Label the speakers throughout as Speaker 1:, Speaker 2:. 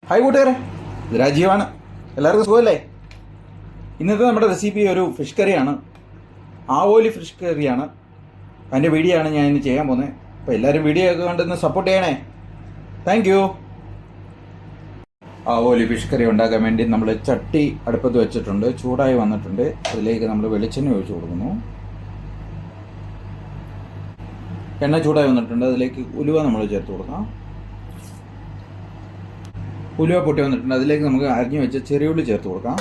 Speaker 1: Hi കൂട്ടുകാരെ, ഇത് രാജീവാണ്. എല്ലാവർക്കും സുഖമല്ലേ? ഇന്നത്തെ നമ്മുടെ റെസിപ്പി ഒരു ഫിഷ് കറിയാണ്. ആവോലി ഫിഷ് കറിയാണ്. അതിൻ്റെ വീഡിയോ ആണ് ഞാൻ ഇന്ന് ചെയ്യാൻ പോകുന്നത്. അപ്പോൾ എല്ലാവരും വീഡിയോ ഒക്കെ കണ്ടൊന്ന് സപ്പോർട്ട് ചെയ്യണേ. Thank you. ആവോലി ഫിഷ് കറി ഉണ്ടാക്കാൻ വേണ്ടി നമ്മൾ ചട്ടി അടുപ്പത്ത് വെച്ചിട്ടുണ്ട്. ചൂടായി വന്നിട്ടുണ്ട്. അതിലേക്ക് നമ്മൾ വെളിച്ചെണ്ണ ഒഴിച്ച് കൊടുക്കുന്നു. എണ്ണ ചൂടായി വന്നിട്ടുണ്ട്. അതിലേക്ക് ഉലുവ നമ്മൾ ചേർത്ത് കൊടുക്കാം. ഉലുവ പൊട്ടി വന്നിട്ടുണ്ട്. അതിലേക്ക് നമുക്ക് അരിഞ്ഞു വെച്ച ചെറിയുള്ളി ചേർത്ത് കൊടുക്കാം.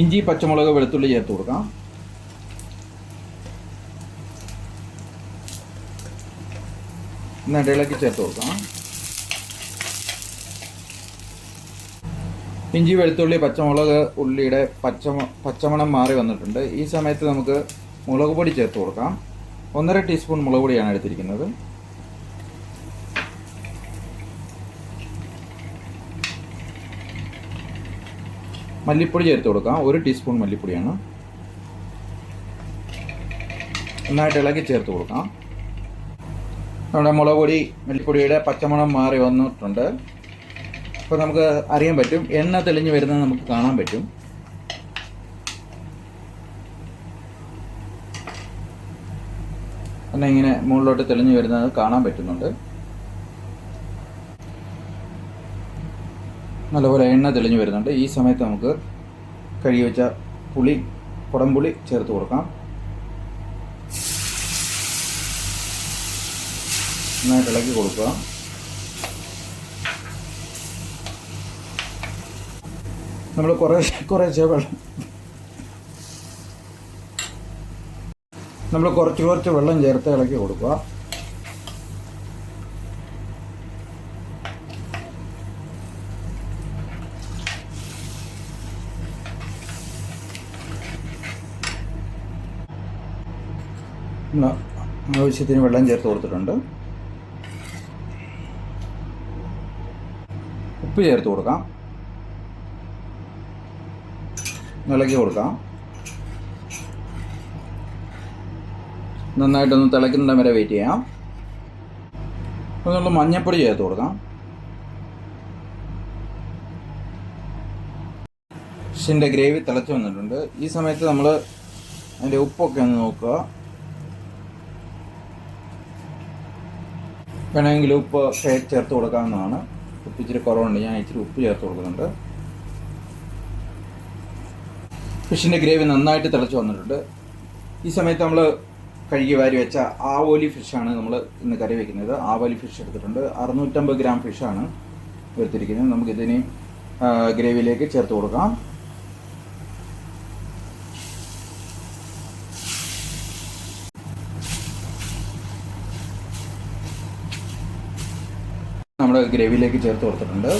Speaker 1: ഇഞ്ചി, പച്ചമുളക്, വെളുത്തുള്ളി ചേർത്ത് കൊടുക്കാം. എന്നിട്ട് ഇളക്കി ചേർത്ത് കൊടുക്കാം. ഇഞ്ചി, വെളുത്തുള്ളി, പച്ചമുളക്, ഉള്ളിയുടെ പച്ചമണം മാറി വന്നിട്ടുണ്ട്. ഈ സമയത്ത് നമുക്ക് മുളക് പൊടി ചേർത്ത് കൊടുക്കാം. 1.5 ടീസ്പൂൺ മുളക് പൊടിയാണ് എടുത്തിരിക്കുന്നത്. മല്ലിപ്പൊടി ചേർത്ത് കൊടുക്കാം. 1 ടീസ്പൂൺ മല്ലിപ്പൊടിയാണ്. നന്നായിട്ട് ഇളക്കി ചേർത്ത് കൊടുക്കാം. നമ്മുടെ മുളക് പൊടി, മല്ലിപ്പൊടിയുടെ പച്ചമണം മാറി വന്നിട്ടുണ്ട്. അപ്പോൾ നമുക്ക് അറിയാൻ പറ്റും, എണ്ണ തെളിഞ്ഞ് വരുന്നത് നമുക്ക് കാണാൻ പറ്റും. എണ്ണ ഇങ്ങനെ മുകളിലോട്ട് തെളിഞ്ഞ് വരുന്നത് കാണാൻ പറ്റുന്നുണ്ട്. നല്ലപോലെ എണ്ണ തെളിഞ്ഞ് വരുന്നുണ്ട്. ഈ സമയത്ത് നമുക്ക് കഴുകി വെച്ച പുളി, കുടംപുളി ചേർത്ത് കൊടുക്കാം. നന്നായിട്ട് ഇളക്കി കൊടുക്കുക. നമ്മൾ കുറച്ച് വെള്ളം ചേർത്ത് ഇളക്കി കൊടുക്കുക. ആവശ്യത്തിന് വെള്ളം ചേർത്ത് കൊടുത്തിട്ടുണ്ട്. ഉപ്പ് ചേർത്ത് കൊടുക്കാം. ഇളക്കി കൊടുക്കാം. നന്നായിട്ടൊന്ന് തിളയ്ക്കുന്ന വരെ വെയിറ്റ് ചെയ്യാം. അപ്പോൾ നമ്മൾ മഞ്ഞൾപ്പൊടി ചേർത്ത് കൊടുക്കാം. ഫിഷിൻ്റെ ഗ്രേവി തിളച്ച് വന്നിട്ടുണ്ട്. ഈ സമയത്ത് നമ്മൾ അതിൻ്റെ ഉപ്പൊക്കെ ഒന്ന് നോക്കുക. വേണമെങ്കിൽ ഉപ്പ് ചേർത്ത് കൊടുക്കാവുന്നതാണ്. ഉപ്പ് ഇച്ചിരി കുറവുണ്ട്, ഞാൻ ഇച്ചിരി ഉപ്പ് ചേർത്ത് കൊടുക്കുന്നുണ്ട്. ഫിഷിൻ്റെ ഗ്രേവി നന്നായിട്ട് തിളച്ച് വന്നിട്ടുണ്ട്. ഈ സമയത്ത് നമ്മൾ കഴുകി വാരി വെച്ച ആവോലി ഫിഷാണ് നമ്മൾ ഇന്ന് കറി വയ്ക്കുന്നത്. ആവോലി ഫിഷ് എടുത്തിട്ടുണ്ട്. 650 ഗ്രാം ഫിഷാണ് എടുത്തിരിക്കുന്നത്. നമുക്കിതിന് ഗ്രേവിയിലേക്ക് ചേർത്ത് കൊടുക്കാം. നമ്മൾ ഗ്രേവിയിലേക്ക് ചേർത്ത് കൊടുത്തിട്ടുണ്ട്.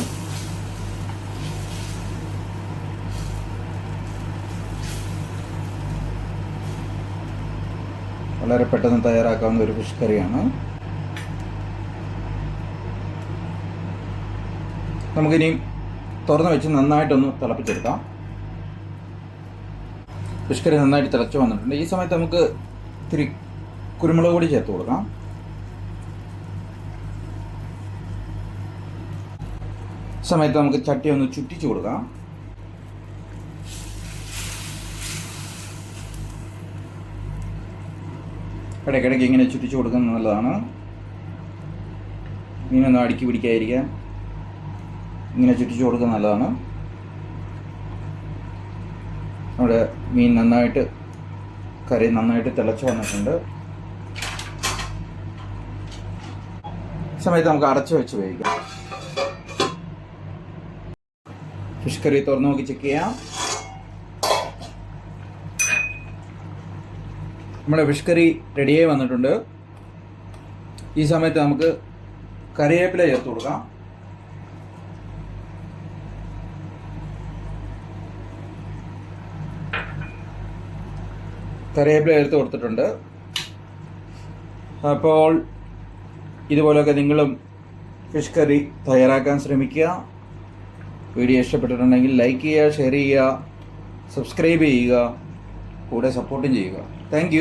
Speaker 1: വളരെ പെട്ടെന്ന് തയ്യാറാക്കാവുന്ന ഒരു ഫിഷ് കറിയാണ്. നമുക്കിനി തുറന്ന് വെച്ച് നന്നായിട്ടൊന്ന് തിളപ്പിച്ചെടുക്കാം. ഫിഷ് കറി നന്നായിട്ട് തിളച്ച് വന്നിട്ടുണ്ട്. ഈ സമയത്ത് നമുക്ക് ഇത്തിരി കുരുമുളക് പൊടി ചേർത്ത് കൊടുക്കാം. സമയത്ത് നമുക്ക് ചട്ടി ഒന്ന് ചുറ്റിച്ച് കൊടുക്കാം. ഇടയ്ക്കിടയ്ക്ക് ഇങ്ങനെ ചുറ്റിച്ച് കൊടുക്കുന്നത് നല്ലതാണ്. മീനൊന്നും അടുക്കി പിടിക്കാതിരിക്കാൻ ഇങ്ങനെ ചുറ്റിച്ച് കൊടുക്കുന്നത് നല്ലതാണ്. നമ്മുടെ മീൻ നന്നായിട്ട് കറി നന്നായിട്ട് തിളച്ച് വന്നിട്ടുണ്ട്. സമയത്ത് നമുക്ക് അടച്ചു വെച്ച് വേവിക്കാം. ഫിഷ് കറി തുറന്ന് നോക്കി ചെക്ക് ചെയ്യാം. നമ്മുടെ ഫിഷ് കറി റെഡിയായി വന്നിട്ടുണ്ട്. ഈ സമയത്ത് നമുക്ക് കറിവേപ്പില ചേർത്ത് കൊടുക്കാം. കറിവേപ്പില ചേർത്ത് കൊടുത്തിട്ടുണ്ട്. അപ്പോൾ ഇതുപോലെയൊക്കെ നിങ്ങളും ഫിഷ് കറി തയ്യാറാക്കാൻ ശ്രമിക്കുക. വീഡിയോ ഇഷ്ടപ്പെട്ടിട്ടുണ്ടെങ്കിൽ ലൈക്ക് ചെയ്യുക, ഷെയർ ചെയ്യുക, സബ്സ്ക്രൈബ് ചെയ്യുക. കൂടെ സപ്പോർട്ടും ചെയ്യുക. താങ്ക്